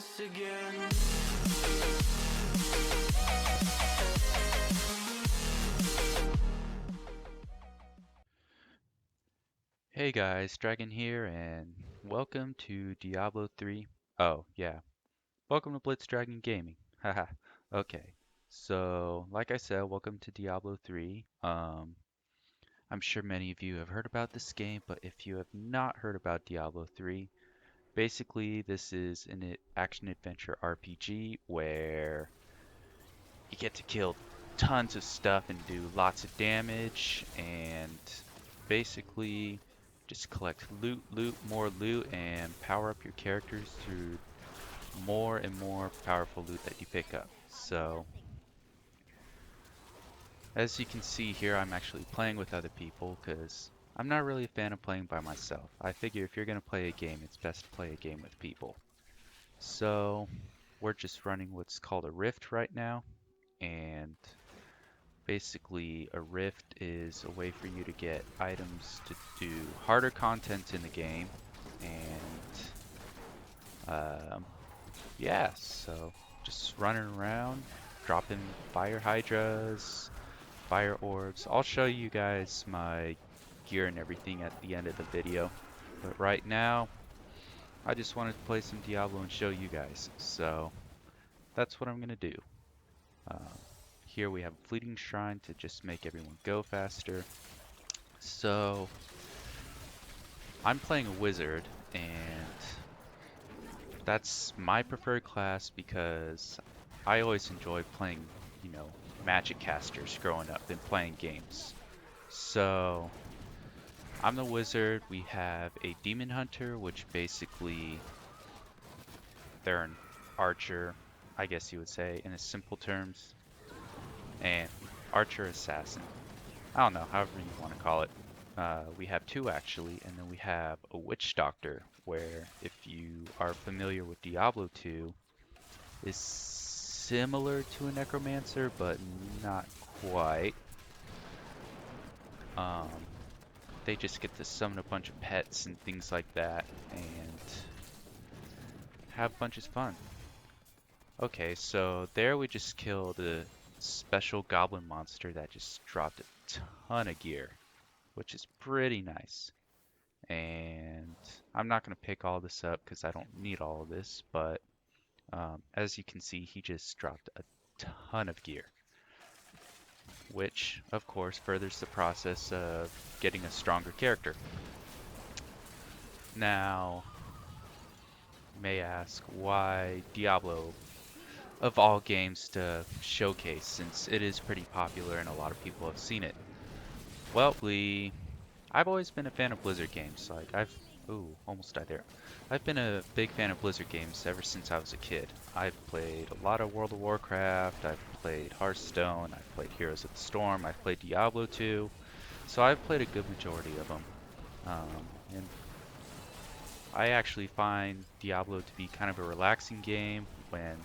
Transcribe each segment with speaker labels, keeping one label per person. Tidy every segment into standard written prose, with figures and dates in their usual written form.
Speaker 1: us again.
Speaker 2: Hey guys, Dragon here, and welcome to Diablo 3. Oh, yeah, welcome to Blitzdragon Gaming. Haha. Okay, so like I said, welcome to Diablo 3. I'm sure many of you have heard about this game, but if you have not heard about Diablo 3, basically this is an action-adventure RPG where you get to kill tons of stuff and do lots of damage, and basically just collect more loot, and power up your characters through more and more powerful loot that you pick up. So, as you can see here, I'm actually playing with other people because I'm not really a fan of playing by myself. I figure if you're going to play a game, it's best to play a game with people. So, we're just running what's called a rift right now, and basically, a rift is a way for you to get items to do harder content in the game. And yeah, so just running around, dropping fire hydras, fire orbs. I'll show you guys my gear and everything at the end of the video. But right now, I just wanted to play some Diablo and show you guys. So that's what I'm going to do. Um, Here we have a fleeting shrine to just make everyone go faster. So I'm playing a wizard, and that's my preferred class because I always enjoy playing, magic casters growing up and playing games. So I'm the wizard. We have a demon hunter, which basically they're an archer, I guess you would say, in simple terms, and archer assassin. I don't know, however you want to call it. We have two actually, and then we have a witch doctor, where if you are familiar with Diablo 2, is similar to a necromancer, but not quite. Um, they just get to summon a bunch of pets and things like that, and have a bunch of fun. Okay, so there we just killed a special goblin monster that just dropped a ton of gear, which is pretty nice. And I'm not going to pick all this up because I don't need all of this, but as you can see, he just dropped a ton of gear, which of course furthers the process of getting a stronger character. Now, you may ask why Diablo of all games to showcase, since it is pretty popular and a lot of people have seen it. Well, I've always been a fan of Blizzard games. Ooh, almost died there. I've been a big fan of Blizzard games ever since I was a kid. I've played a lot of World of Warcraft, I've played Hearthstone, I've played Heroes of the Storm, I've played Diablo 2, so I've played a good majority of them. And I actually find Diablo to be kind of a relaxing game when,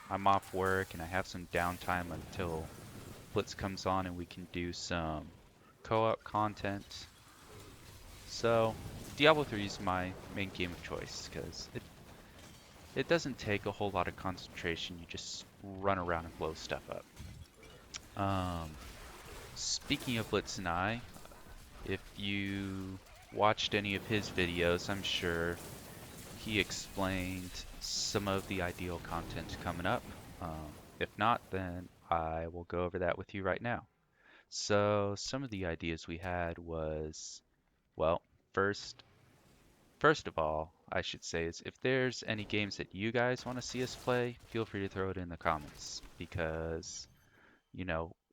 Speaker 2: I'm off work and I have some downtime until Blitz comes on and we can do some co-op content. So Diablo 3 is my main game of choice because it doesn't take a whole lot of concentration. You just run around and blow stuff up. Speaking of Blitz and I, if you watched any of his videos, I'm sure he explained some of the ideal content coming up. If not, then I will go over that with you right now. So some of the ideas we had was, well, first First of all, I should say is if there's any games that you guys want to see us play, feel free to throw it in the comments because,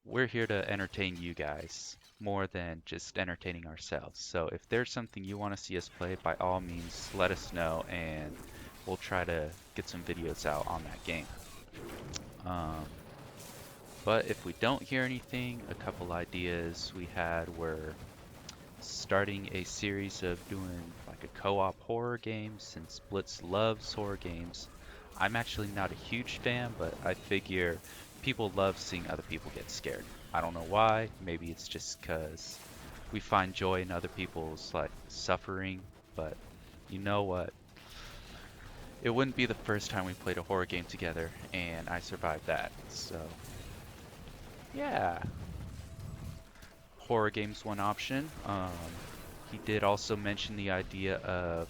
Speaker 2: we're here to entertain you guys more than just entertaining ourselves. So if there's something you want to see us play, by all means, let us know and we'll try to get some videos out on that game. Um, but if we don't hear anything, a couple ideas we had were starting a series of doing like a co-op horror game since Blitz loves horror games. I'm actually not a huge fan, but I figure people love seeing other people get scared. I don't know why. Maybe it's just because we find joy in other people's like suffering, but you know what? it wouldn't be the first time we played a horror game together, and I survived that. So, yeah, horror game's one option. He did also mention the idea of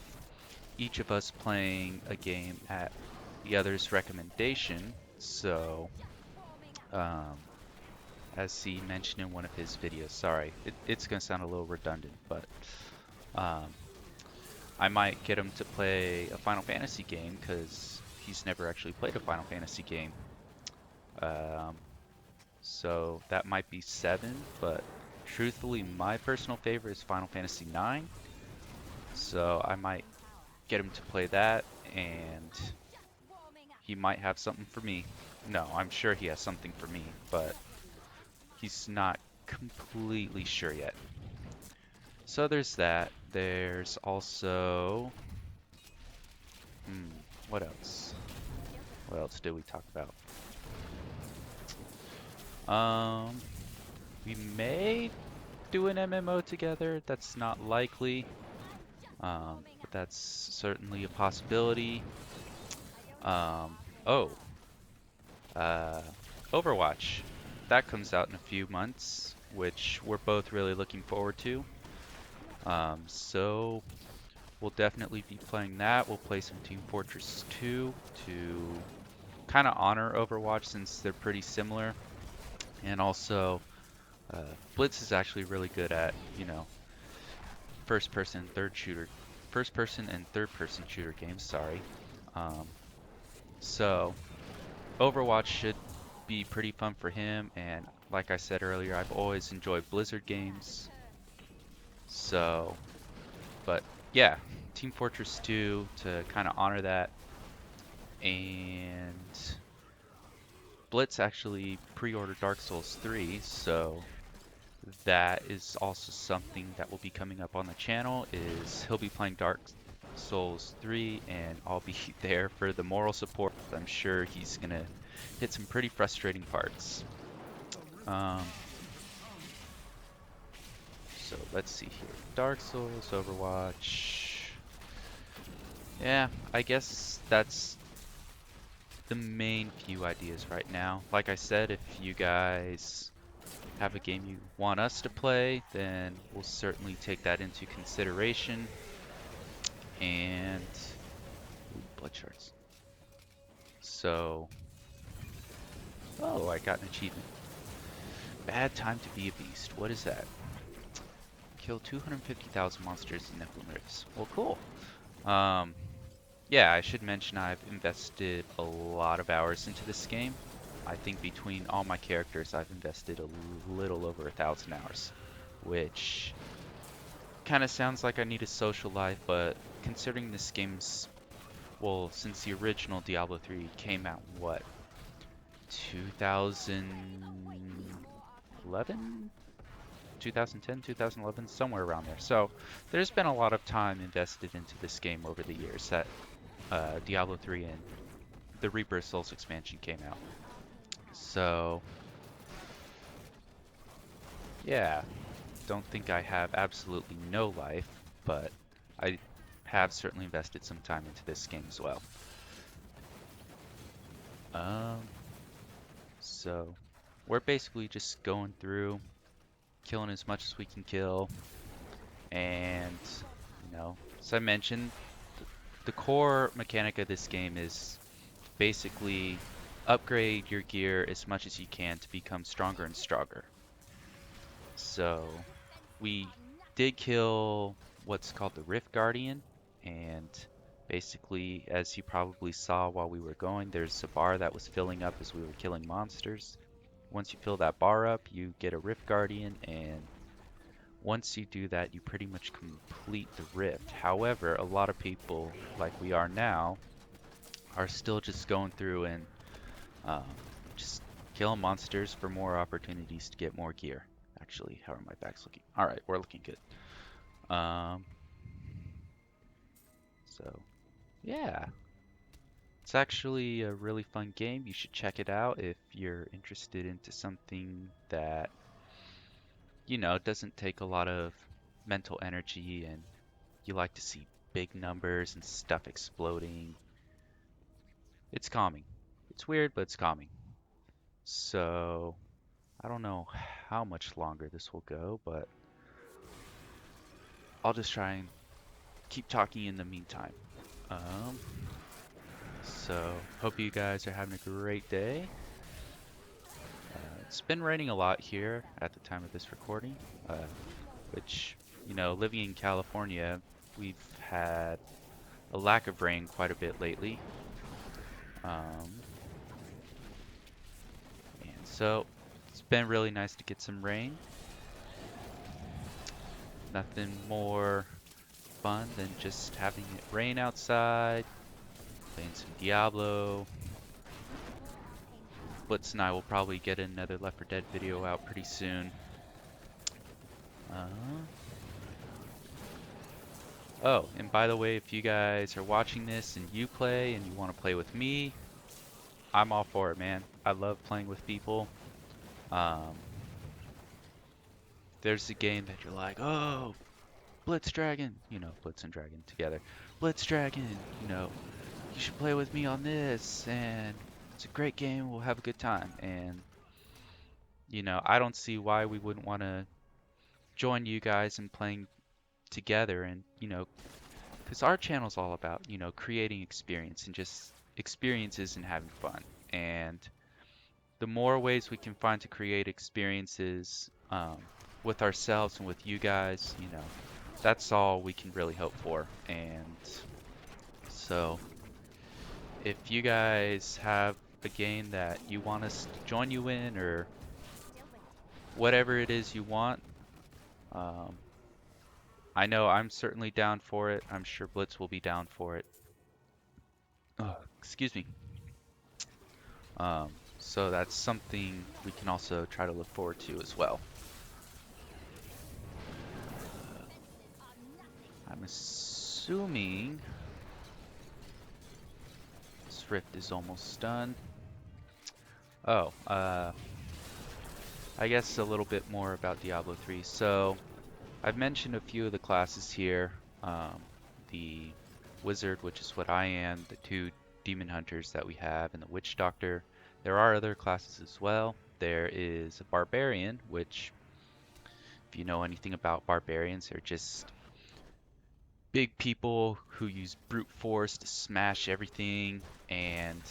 Speaker 2: each of us playing a game at the other's recommendation. So, um, as he mentioned in one of his videos, sorry, it's going to sound a little redundant, but um, I might get him to play a Final Fantasy game because he's never actually played a Final Fantasy game. Um, so that might be 7, but truthfully, my personal favorite is Final Fantasy 9. So I might get him to play that, and he might have something for me. No, I'm sure he has something for me, but he's not completely sure yet. So there's that. There's also, hmm, what else? What else did we talk about? We may do an MMO together. That's not likely, but that's certainly a possibility. Um, oh, uh, Overwatch. That comes out in a few months, which we're both really looking forward to. So we'll definitely be playing that. We'll play some Team Fortress 2 to kind of honor Overwatch since they're pretty similar. And also, Blitz is actually really good at, first person and third person shooter games, sorry. Um, so Overwatch should be pretty fun for him, and like I said earlier, I've always enjoyed Blizzard games. So, but yeah, Team Fortress 2 to kind of honor that. And Blitz actually pre-ordered Dark Souls 3, so that is also something that will be coming up on the channel. Is he'll be playing Dark Souls 3, and I'll be there for the moral support. I'm sure he's gonna hit some pretty frustrating parts. Um, so let's see here. Dark Souls, Overwatch. Yeah, I guess that's the main few ideas right now. Like I said, if you guys have a game you want us to play, then we'll certainly take that into consideration. And ooh, blood shards. So, oh, I got an achievement. Bad time to be a beast. What is that? Kill 250,000 monsters in Nephilim Rifts. Well, cool. Yeah, I should mention I've invested a lot of hours into this game. I think between all my characters, I've invested a little over 1,000 hours, which kind of sounds like I need a social life, but considering this game's, well, since the original Diablo 3 came out, what, 2011? 2010, 2011, somewhere around there. So there's been a lot of time invested into this game over the years that Diablo 3 and the Rebirth Souls expansion came out. So yeah, don't think I have absolutely no life, but I have certainly invested some time into this game as well. So we're basically just going through, killing as much as we can kill, and as I mentioned, the core mechanic of this game is basically upgrade your gear as much as you can to become stronger and stronger. So we did kill what's called the Rift Guardian, and basically, as you probably saw while we were going, there's a bar that was filling up as we were killing monsters. Once you fill that bar up, you get a Rift Guardian, and once you do that, you pretty much complete the Rift. However, a lot of people, like we are now, are still just going through and um, just killing monsters for more opportunities to get more gear. Actually, how are my backs looking? All right, we're looking good. So yeah, it's actually a really fun game. You should check it out if you're interested into something that doesn't take a lot of mental energy and you like to see big numbers and stuff exploding. it's calming. It's weird, but it's calming. So I don't know how much longer this will go, but I'll just try and keep talking in the meantime. Um, so hope you guys are having a great day. It's been raining a lot here at the time of this recording, which, you know, living in California, we've had a lack of rain quite a bit lately. And so it's been really nice to get some rain. Nothing more fun than just having it rain outside, playing some Diablo. Blitz and I will probably get another Left 4 Dead video out pretty soon. Oh, and by the way, if you guys are watching this and you play and you want to play with me, I'm all for it, man. I love playing with people. There's a game that you're like, oh, Blitzdragon, you know, Blitz and Dragon together. Blitzdragon, you know, you should play with me on this, and it's a great game, we'll have a good time. And, you know, I don't see why we wouldn't want to join you guys in playing together. And, you know, because our channel's all about, you know, creating experience and just experiences and having fun. And the more ways we can find to create experiences with ourselves and with you guys, you know, that's all we can really hope for. And so if you guys have a game that you want us to join you in, or whatever it is you want, I know I'm certainly down for it. I'm sure Blitz will be down for it. Oh, excuse me. So that's something we can also try to look forward to as well. I'm assuming this rift is almost done. Oh, I guess a little bit more about Diablo 3. So I've mentioned a few of the classes here. The Wizard, which is what I am, the two Demon Hunters that we have, and the Witch Doctor. There are other classes as well. There is a Barbarian, which, if you know anything about Barbarians, they're just big people who use brute force to smash everything, and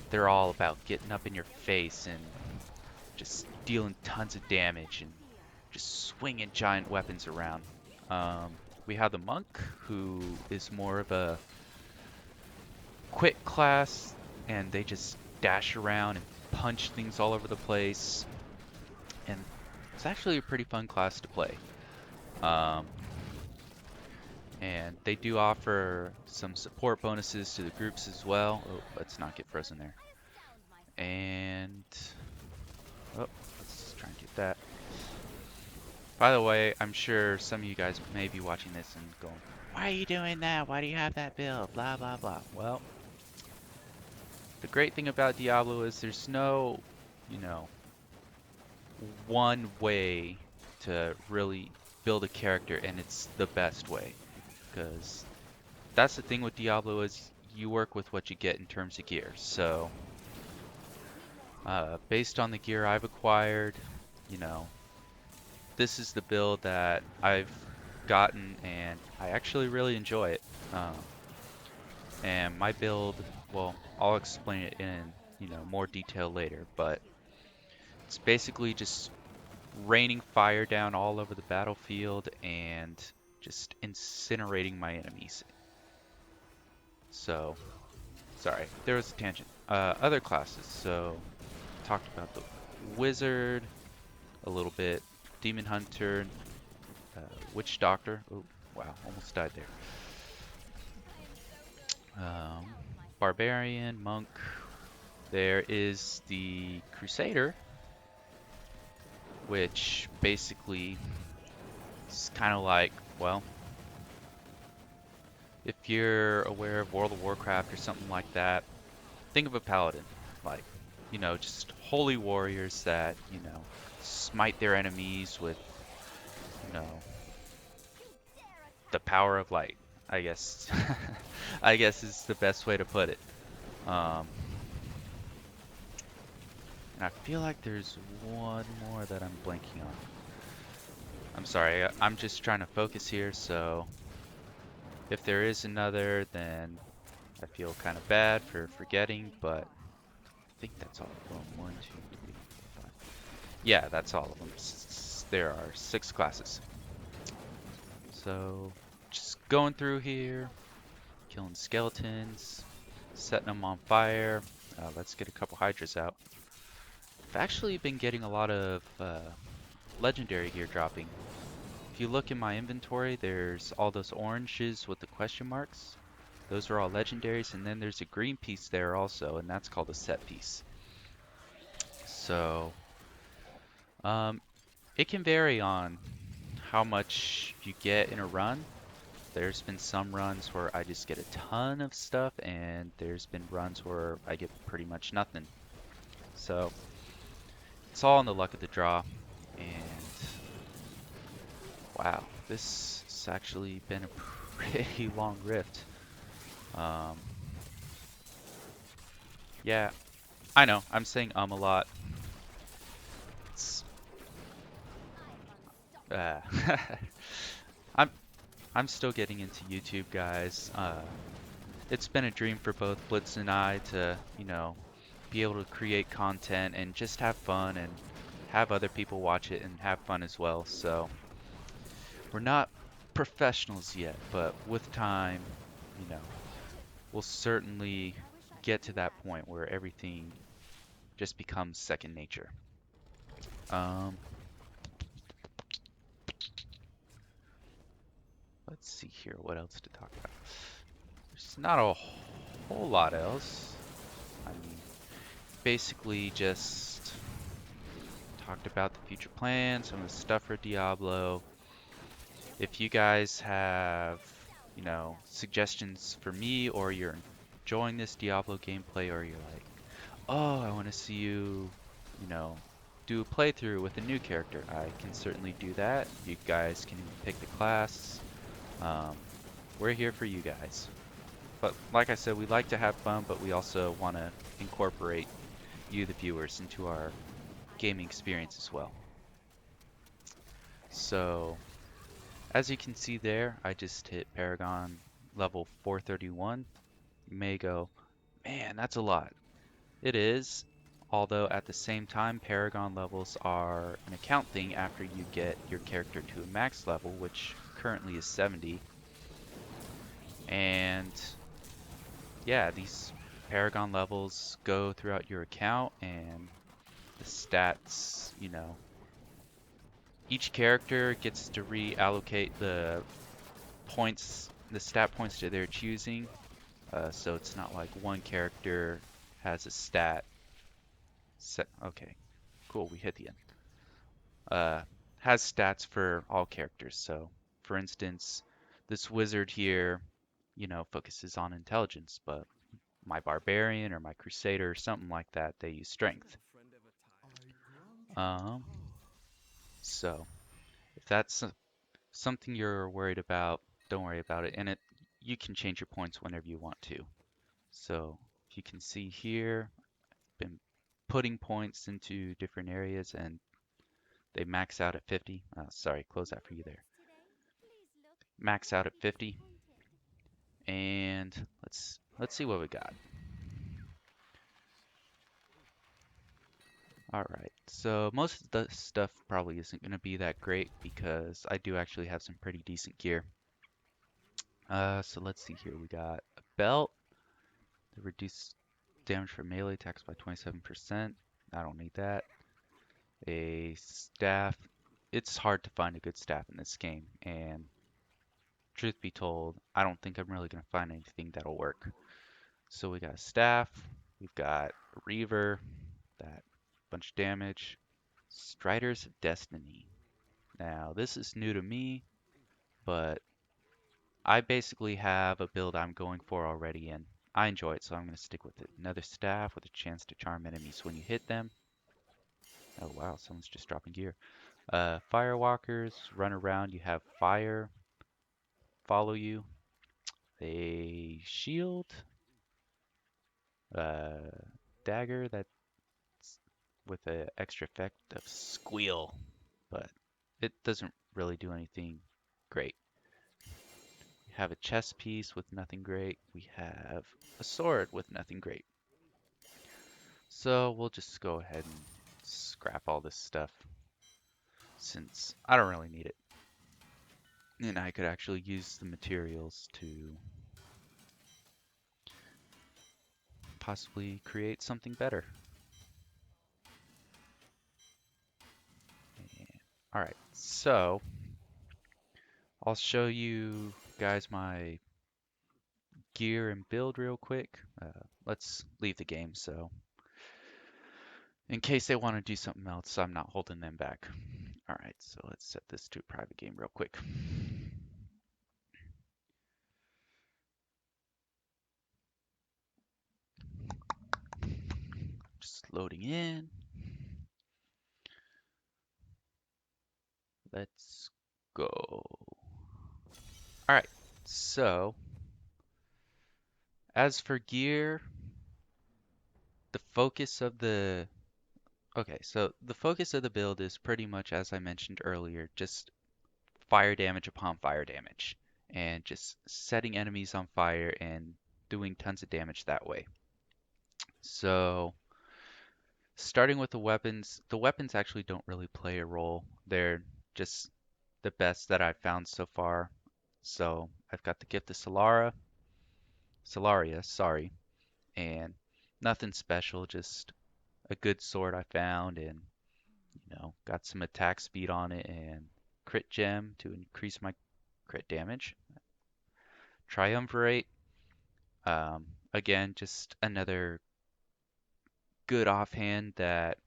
Speaker 2: they're all about getting up in your face and just dealing tons of damage and just swinging giant weapons around. We have the Monk, who is more of a quick class, and they just dash around and punch things all over the place, and it's actually a pretty fun class to play. And they do offer some support bonuses to the groups as well. Oh, let's not get frozen there. And oh, let's try and get that. By the way, I'm sure some of you guys may be watching this and going, why are you doing that? Why do you have that build? Blah, blah, blah. Well, the great thing about Diablo is there's no, you know, one way to really build a character, and it's the best way. Because that's the thing with Diablo, is you work with what you get in terms of gear. So based on the gear I've acquired, you know, this is the build that I've gotten, and I actually really enjoy it. And my build, well, I'll explain it in, you know, more detail later, but it's basically just raining fire down all over the battlefield and just incinerating my enemies. So, sorry, there was a tangent. Other classes, so talked about the Wizard a little bit, Demon Hunter, Witch Doctor. Oh, wow, almost died there. Barbarian, Monk. There is the Crusader, which basically is kind of like, well, if you're aware of World of Warcraft or something like that, think of a paladin. Like, you know, just holy warriors that, you know, smite their enemies with, you know, the power of light, I guess. I guess is the best way to put it. Um, and I feel like there's one more that I'm blanking on. I'm sorry, I'm just trying to focus here, so if there is another, then I feel kind of bad for forgetting, but I think that's all of them. 1, 2, 3, 4, 5. Yeah, that's all of them. There are 6 classes. So, just going through here, killing skeletons, setting them on fire. Let's get a couple hydras out. I've actually been getting a lot of legendary gear dropping. If you look in my inventory, there's all those oranges with the question marks. Those are all legendaries, and then there's a green piece there also, and that's called a set piece. So, um, it can vary on how much you get in a run. There's been some runs where I just get a ton of stuff, and there's been runs where I get pretty much nothing. So, it's all in the luck of the draw, and wow, this has actually been a pretty long rift. Um, yeah, I know, I'm saying a lot. It's, uh, I'm I'm still getting into YouTube, guys. It's been a dream for both Blitz and I to, be able to create content and just have fun and have other people watch it and have fun as well. So we're not professionals yet, but with time, you know, we'll certainly get to that point where everything just becomes second nature. Um, let's see here, what else to talk about. There's not a whole lot else. I mean, basically just talked about the future plans, some of the stuff for Diablo. If you guys have, suggestions for me, or you're enjoying this Diablo gameplay, or you're like, oh, I want to see you, you know, do a playthrough with a new character, I can certainly do that. You guys can pick the class. Um, we're here for you guys. But like I said, we like to have fun, but we also want to incorporate you, the viewers, into our gaming experience as well. So, as you can see there, I just hit Paragon level 431. You may go, man, that's a lot. It is, although at the same time, Paragon levels are an account thing after you get your character to a max level, which currently is 70. And yeah, these Paragon levels go throughout your account, and the stats, each character gets to reallocate the stat points that they're choosing. So it's not like one character has a stat set. Okay, cool, we hit the end. Uh, has stats for all characters. So, for instance, this wizard here, focuses on intelligence, but my barbarian or my crusader or something like that, they use strength. Um, so if that's something you're worried about, don't worry about it. And you can change your points whenever you want to. So if you can see here, I've been putting points into different areas, and they max out at 50. Sorry, close that for you there. Max out at 50. And let's see what we got. All right, so most of the stuff probably isn't going to be that great because I do actually have some pretty decent gear. So let's see here. We got a belt that reduces damage from melee attacks by 27%. I don't need that. A staff. It's hard to find a good staff in this game, and truth be told, I don't think I'm really going to find anything that'll work. So we got a staff, we've got a reaver, that bunch of damage, Striders of Destiny. Now this is new to me, but I basically have a build I'm going for already, and I enjoy it, so I'm going to stick with it. Another staff with a chance to charm enemies when you hit them. Oh wow, someone's just dropping gear. Firewalkers run around, you have fire follow you. A shield, Uh, Dagger that's with an extra effect of squeal, but it doesn't really do anything great. We have a chess piece with nothing great. We have a sword with nothing great. So we'll just go ahead and scrap all this stuff since I don't really need it. And I could actually use the materials to possibly create something better. Alright, so I'll show you guys my gear and build real quick. Let's leave the game so in case they want to do something else, I'm not holding them back. Alright, so let's set this to a private game real quick. Just loading in. Let's go. Alright, so as for gear, the focus of the okay, so the focus of the build is pretty much as I mentioned earlier, just fire damage upon fire damage and just setting enemies on fire and doing tons of damage that way. So starting with the weapons actually don't really play a role. They're just the best that I've found so far. So I've got the Gift of Solaria, sorry, and nothing special, just a good sword I found and got some attack speed on it and crit gem to increase my crit damage. Triumvirate, again, just another good offhand that,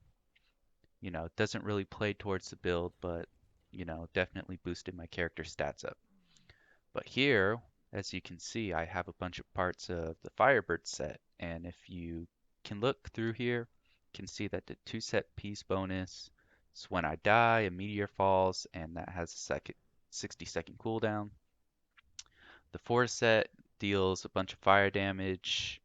Speaker 2: doesn't really play towards the build, but, definitely boosted my character stats up. But here, as you can see, I have a bunch of parts of the Firebird set, and if you can look through here, you can see that the 2-set piece bonus is when I die, a meteor falls, and that has a 60-second cooldown. The 4-set deals a bunch of fire damage,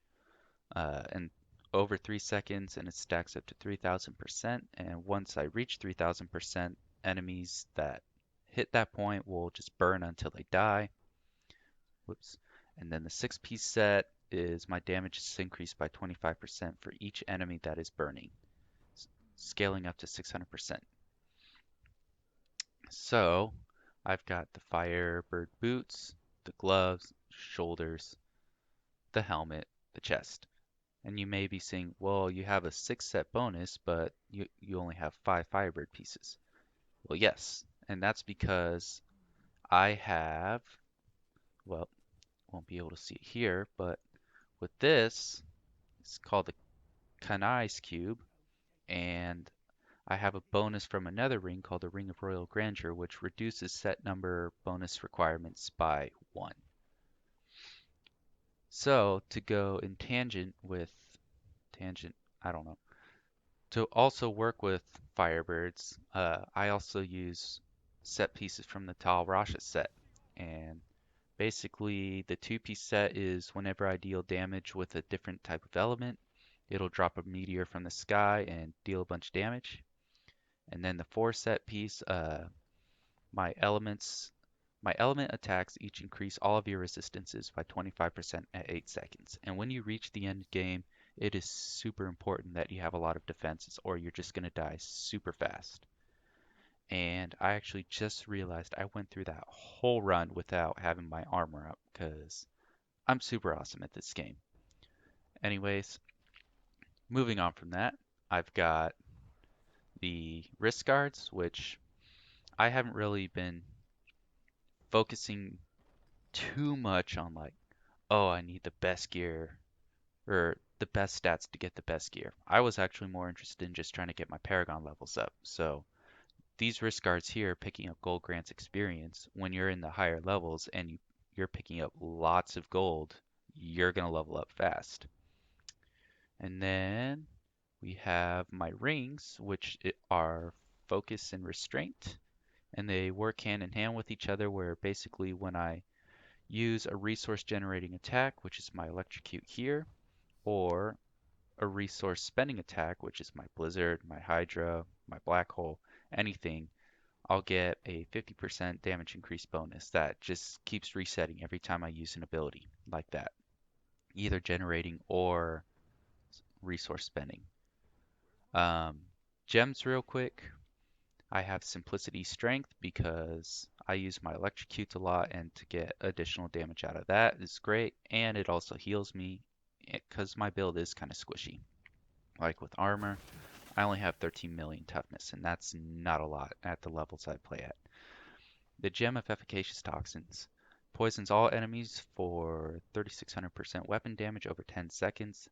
Speaker 2: and over 3 seconds, and it stacks up to 3,000%. And once I reach 3,000%, enemies that hit that point will just burn until they die. Whoops. And then the 6-piece set is my damage is increased by 25% for each enemy that is burning, scaling up to 600%. So I've got the Firebird boots, the gloves, shoulders, the helmet, the chest. And you may be saying, well, you have a 6-set bonus, but you only have 5 Firebird pieces. Well, yes, and that's because I have, well, won't be able to see it here, but with this, it's called the Kanai's Cube, and I have a bonus from another ring called the Ring of Royal Grandeur, which reduces set number bonus requirements by 1. So to go in tangent, I don't know, to also work with Firebirds, I also use set pieces from the Tal Rasha set. And basically, the 2-piece set is whenever I deal damage with a different type of element, it'll drop a meteor from the sky and deal a bunch of damage. And then the 4-set piece, my elements, my element attacks each increase all of your resistances by 25% at 8 seconds. And when you reach the end game, it is super important that you have a lot of defenses or you're just going to die super fast. And I actually just realized I went through that whole run without having my armor up because I'm super awesome at this game. Anyways, moving on from that, I've got the wrist guards, which I haven't really been focusing too much on like, oh, I need the best gear or the best stats to get the best gear. I was actually more interested in just trying to get my Paragon levels up. So these wrist guards here, picking up gold grants experience, when you're in the higher levels and you're picking up lots of gold, you're going to level up fast. And then we have my rings, which are focus and restraint, and they work hand in hand with each other where basically when I use a resource generating attack, which is my electrocute here, or a resource spending attack, which is my Blizzard, my Hydra, my Black Hole, anything, I'll get a 50% damage increase bonus that just keeps resetting every time I use an ability like that, either generating or resource spending. Um, Gems real quick. I have Simplicity Strength because I use my Electrocutes a lot, and to get additional damage out of that is great. And it also heals me because my build is kind of squishy. Like with armor, I only have 13 million toughness, and that's not a lot at the levels I play at. The Gem of Efficacious Toxins poisons all enemies for 3600% weapon damage over 10 seconds.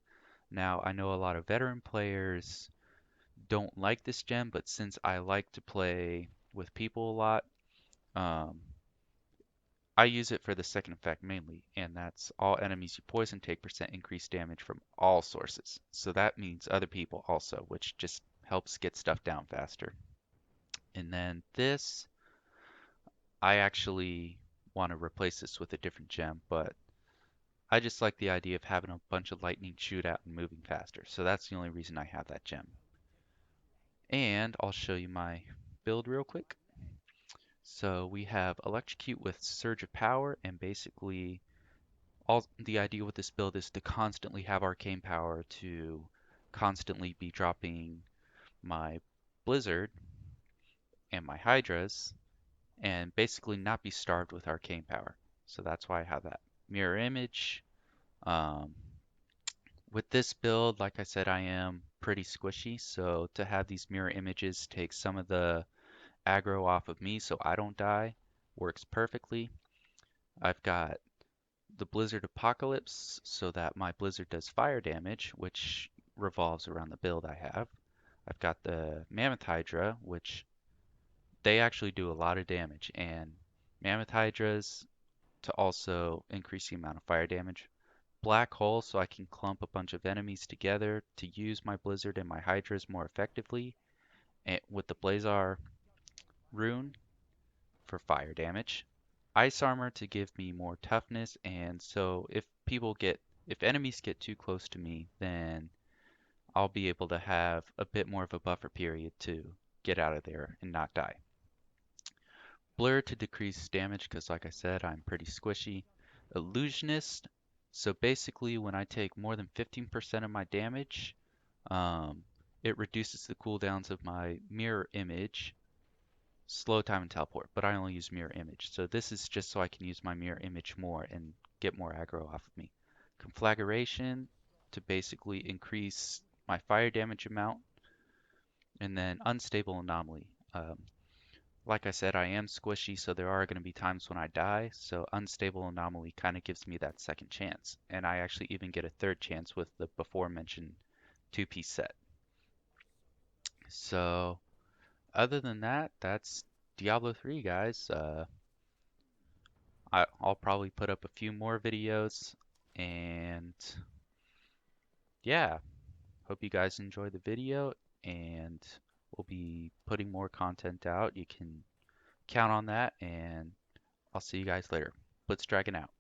Speaker 2: Now, I know a lot of veteran players don't like this gem, but since I like to play with people a lot, um, I use it for the second effect mainly, and that's all enemies you poison take percent increased damage from all sources. So that means other people also, which just helps get stuff down faster. And then this, I actually want to replace this with a different gem, but I just like the idea of having a bunch of lightning shoot out and moving faster. So that's the only reason I have that gem. And I'll show you my build real quick. So we have Electrocute with Surge of Power, and basically all the idea with this build is to constantly have Arcane Power to constantly be dropping my Blizzard and my Hydras and basically not be starved with Arcane Power. So that's why I have that. Mirror Image. Um, with this build, like I said, I am pretty squishy, so to have these mirror images take some of the aggro off of me so I don't die works perfectly. I've got the Blizzard Apocalypse so that my Blizzard does fire damage, which revolves around the build I have. I've got the Mammoth Hydra, which they actually do a lot of damage, and Mammoth Hydras to also increase the amount of fire damage. Black Hole so I can clump a bunch of enemies together to use my Blizzard and my Hydras more effectively, and with the Blazar rune for fire damage. Ice armor to give me more toughness, and so if enemies get too close to me, then I'll be able to have a bit more of a buffer period to get out of there and not die. Blur to decrease damage because like I said, I'm pretty squishy. Illusionist, so basically when I take more than 15% of my damage, um, it reduces the cooldowns of my mirror image, slow time and teleport, but I only use mirror image. So this is just so I can use my mirror image more and get more aggro off of me. Conflagration to basically increase my fire damage amount, and then unstable anomaly. Like I said, I am squishy, so there are going to be times when I die, so unstable anomaly kind of gives me that second chance. And I actually even get a third chance with the before mentioned two-piece set. So other than that, that's Diablo 3, guys. I'll probably put up a few more videos, and yeah, hope you guys enjoy the video, and we'll be putting more content out. You can count on that, and I'll see you guys later. Blitzdragon out.